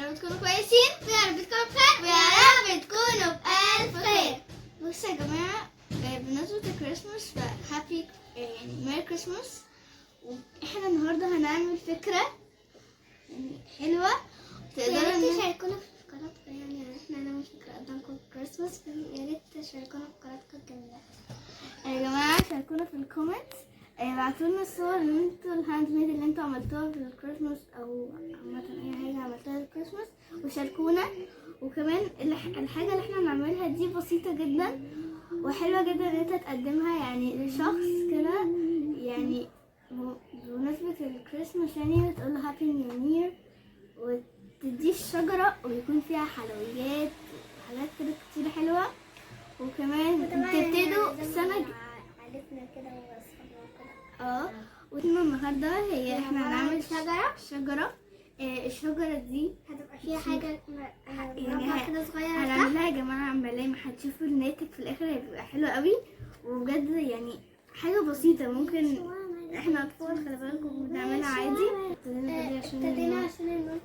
رب تكونوا كويسين، ويا رب تكونوا بخير، ويا رب تكونوا بألف خير. بصوا يا جماعة، بمناسبة الكريسماس فهابي يعني ميري كريسماس. واحنا النهارده هنعمل فكرة يعني حلوة تقدروا تشاركونا في قناتكم. يعني احنا هنعمل فكرة قدامكم كريسماس، يا ريت تشاركونا في قناتكم الجميلة. يا جماعة شاركونا في الكومنت، ابعتولنا الصور اللي انتوا الهاند ميد اللي انتوا عملتوها في الكريسماس او عامة اي حاجة عملتوها في الكريسماس وشاركونا. وكمان الحاجة اللي احنا هنعملها دي بسيطة جدا وحلوة جدا ان انت تقدمها يعني لشخص كده، يعني بمناسبة الكريسماس يعني تقول له هابي نيو يير، وتديه الشجرة ويكون فيها حلويات وحاجات كده كتير حلوة. وكمان تبتدوا سنة عائلتنا كده واصحابنا وكده. وإحنا النهارده هي احنا هنعمل شجرة. الشجرة دي هتبقى فيها حاجة يعني كده صغيرة هنعملها يا جماعة ملامح، هتشوفوا الناتج في الآخر هيبقى حلو قوي. وبجد يعني حاجة بسيطة ممكن احنا أطفال خلي بالكم بنعملها عادي. ابتدينا عشان النور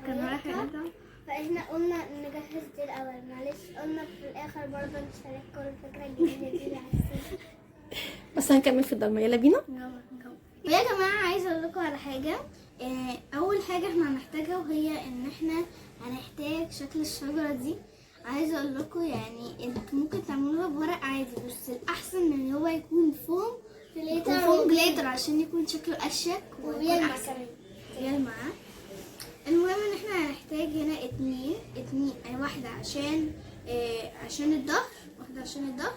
كان رايح يقطع، فاحنا قلنا نجهز دي الاول. معلش قلنا في الاخر برضه نشارككم الفكره الجديده دي بس هنكمل في الضلمه. يلا بينا. يا جماعه عايزه اقول لكم على حاجه. اول حاجه احنا هنحتاجها وهي ان احنا هنحتاج شكل الشجره دي. عايزه اقول لكم يعني انتوا ممكن تعملوها بورق عادي، بس الاحسن ان هو يكون فوم جليتر عشان يكون شكله اشيك ويلمع كمان يلمع. المهم ان احنا هنحتاج هنا اتنين واحدة عشان الظهر، واحدة عشان الظهر،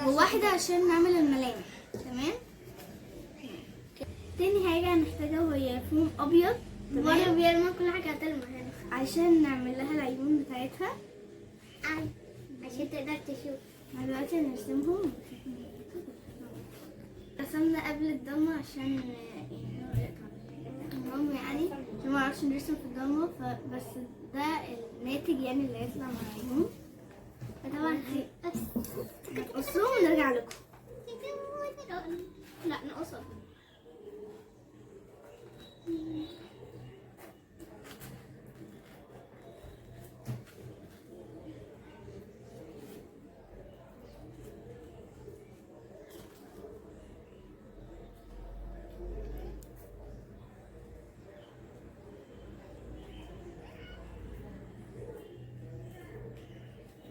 وواحدة عشان نعمل الملامح. تمام. تاني حاجة هنحتاجها وهي فوم ابيض. تمام. بيلمع كل حاجة هتلمع هنا عشان نعمل لها العيون بتاعتها عشان تقدر تشوف. دلوقتي هنرسمهم. رسمنا قبل الضلمة عشان المهم يعني ما اعرفش نرسم في الضلمة، فبس ده الناتج يعني اللي هيطلع مع العيون. فطبعا هنقصهم ونرجع لكم. لا نقصهم.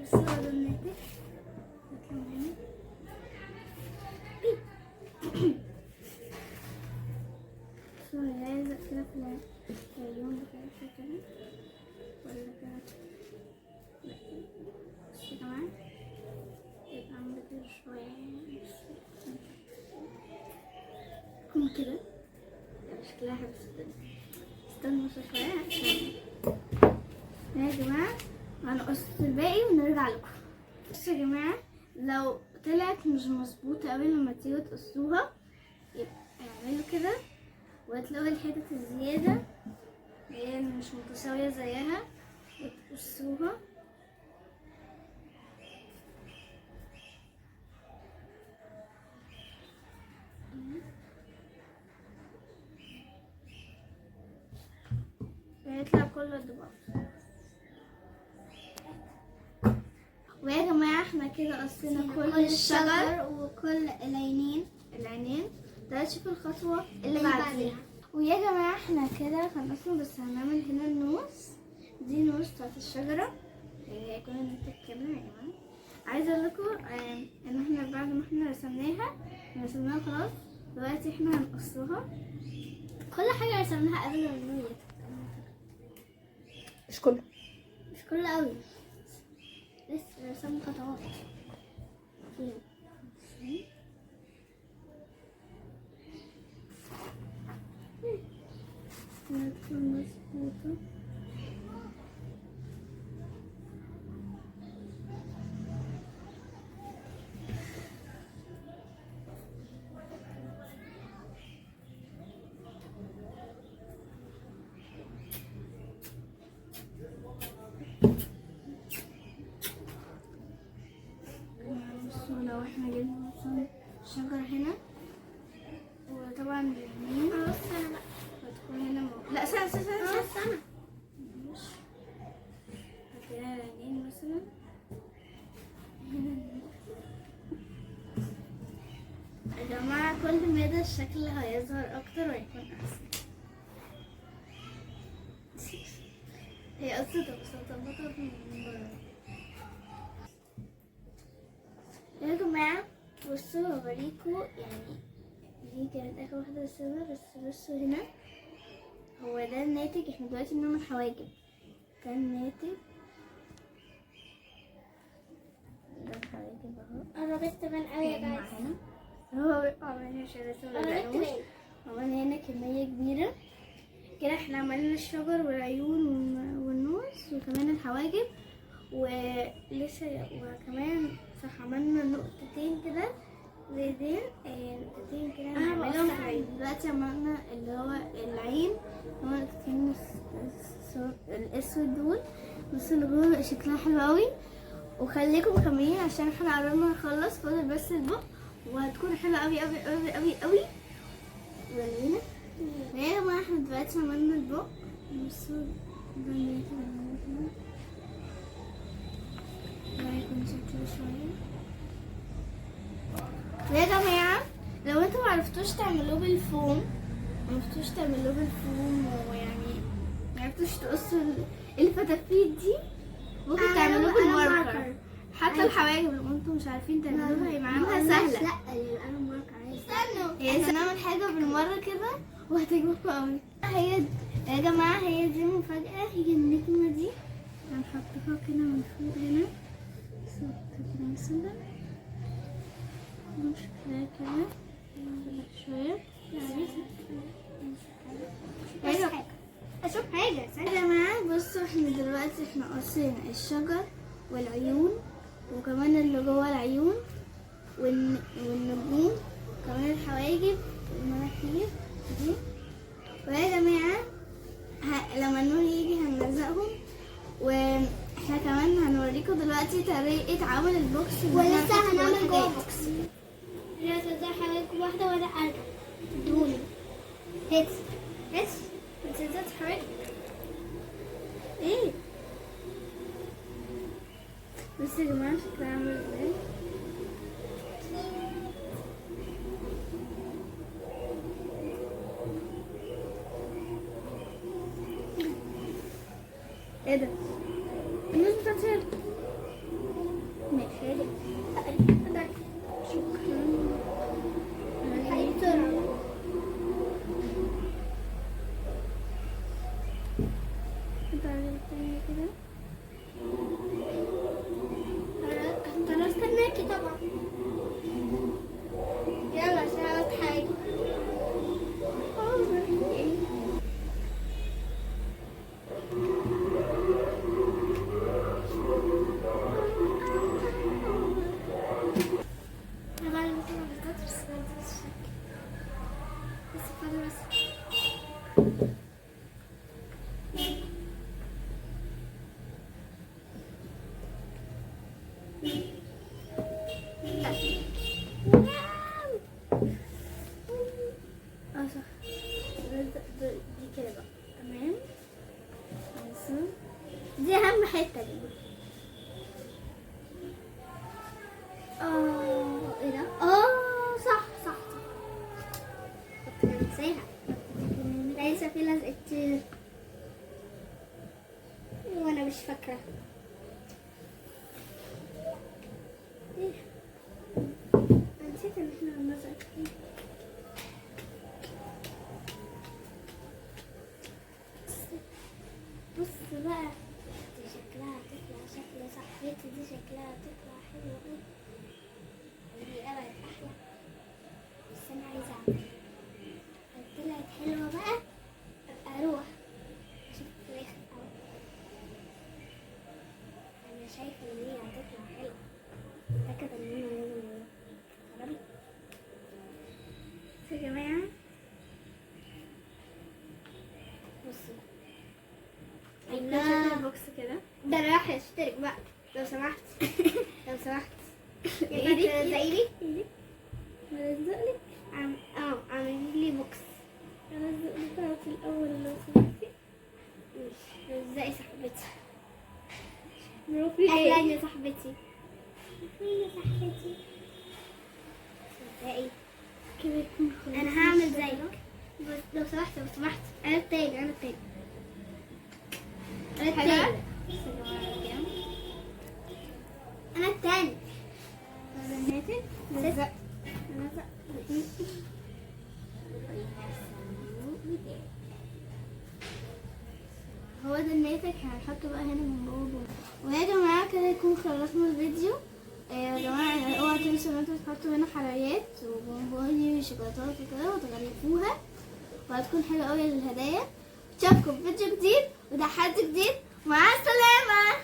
بس هو ده الناتج. شو لازق كده في العيون بتاعتها كده ولا كده؟ بس كمان يبقى عامل كده شوية يكون كده شكلها حلو. استنوا شوية عشان يا جماعة هنقص الباقي ونرجع لكم. بصوا يا جماعة، لو طلعت مش مظبوطة قوي لما تيجوا تقصوها يبقى اعملوا كده وهتلاقوا الحتت الزيادة اللي هي مش متساوية زيها وتقصوها. هيطلع كله ضباب. ويا جماعة احنا كده قصينا كل الشجر وكل العينين. تعالوا نشوف الخطوة اللي بعديها. ويا جماعة احنا كده خلصنا، بس هنعمل هنا النوس. دي النوس بتاعت الشجرة اللي هيكون الناتج كامل يا جماعة. عايزة اقول لكم ان احنا بعد ما احنا رسمناها خلاص، دلوقتي احنا هنقصها. كل حاجة رسمناها قبل النوية، مش كله قوي، لسه رسمنا خطوات كتير. مظبوطة. لو احنا جبنا مثلا شجر هنا وطبعا باليمين هتكون هنا لا استنى الشكل هيظهر اكتر ويكون احسن. هي قصتها بس هظبطها من بره. يا جماعة بصوا هوريكوا، يعني دي كانت اخر واحدة رسمها، بس بصوا هنا هو ده الناتج. احنا دلوقتي بنعمل حواجب، ده الناتج، ده الحواجب اهو. قربت تبان قوي يا جايز. هو عملنا عشان الرسم مبقاش، عملنا هنا كمية كبيرة كده. احنا عملنا الشجر والعيون والنوز وكمان الحواجب، ولسه وكمان صح عملنا نقطتين كده زي دي، نقطتين كده هنعملهم في العين. دلوقتي عملنا اللي هو العين، هو نقطتين الاسود دول. بصوا النجوم بقى شكلها حلو قوي، وخليكم مكملين عشان احنا قربنا نخلص، فاضل بس البق وهتكون حلوة قوي قوي قوي قوي قوي. ولينا يا جماعة احنا دلوقتي عملنا البق، بصوا ده هيكون شكله شوية. يا جماعة لو انتوا معرفتوش تعملوه بالفوم، ويعني معرفتوش تقصوا الفتافيت دي، ممكن تعملوه بالماركر. حتى الحواجب لو انتوا مش عارفين تعملوها هي معاها سهلة. لا القلم ماركر عايز. استنوا هي هنعمل حاجة بالمرة كده وهتعجبكم قوي. هي يا جماعة هي دي مفاجأة، هي النجمة دي هنحطها كده من فوق هنا، كده مثلا شكلها كده شوية. اشوف حاجة يا جماعة بصوا احنا دلوقتي قصينا الشجر والعيون وكمان اللي جوه العيون والنجوم وكمان الحواجب والمناخير دي. ويا جماعة لما النور يجي هنلزقهم، واحنا كمان هنوريكم دلوقتي طريقة عمل البوكس. ولسه هنعمل جوه بوكس. دلوقتي زي حواجب واحدة ولا أربعة دول. هيتس انت ازاي تتحرك؟ ايه بس يا جماعة شكلها عامل ازاي. ايه ده؟ الناس بتاعتي ماشي. شكرا. كده انا استناكي طبعا. يلا ساعة حاجة. صح. دي كده بقى تمام. دي أهم حتة دي. ايه ده؟ صح كنت بنساها. لسه في لزق كتير وانا مش فاكرة. نسيت ان احنا هنلزق كتير. بص بقى دي شكلها هتطلع شكل صاحبتي، دي شكلها هتطلع حلوة اوي. ودي ابعد احلى، بس انا عايزة اعملها. لو طلعت حلوة بقى ابقى اروح اشوف في الاخر اوي. انا شايفة ان هي هتطلع حلوة، متأكدة ان هي لازم تجربي. يا جماعة بصوا شكل البوكس كده. ده انا رايحة اشترك بقى لو سمحت. لو سمحت يا ريت تلزقيلي. هلزقلك. اعملي لي بوكس. هلزق بتاعتي الأول لو سمحتي. مش ازاي صاحبتي؟ برافو اهلا يا صاحبتي. يا صاحبتي ازاي؟ كده يكون خلاص. انا هعمل زيك، بس لو سمحت انا التاني انا التاني. انا التاني. نيتك لزق. هو ده النيتك، هنحطه بقى هنا من جوه. ويا جماعه كده يكون خلصنا الفيديو. يا جماعه اوعوا تنسوا ان انتوا تحطوا هنا حلويات وبونبوني وشوكولاتات وكده وتغلفوها، وهتكون حلوه قوي للهدايا. اشوفكم في فيديو جديد وتحدي جديد، مع السلامه.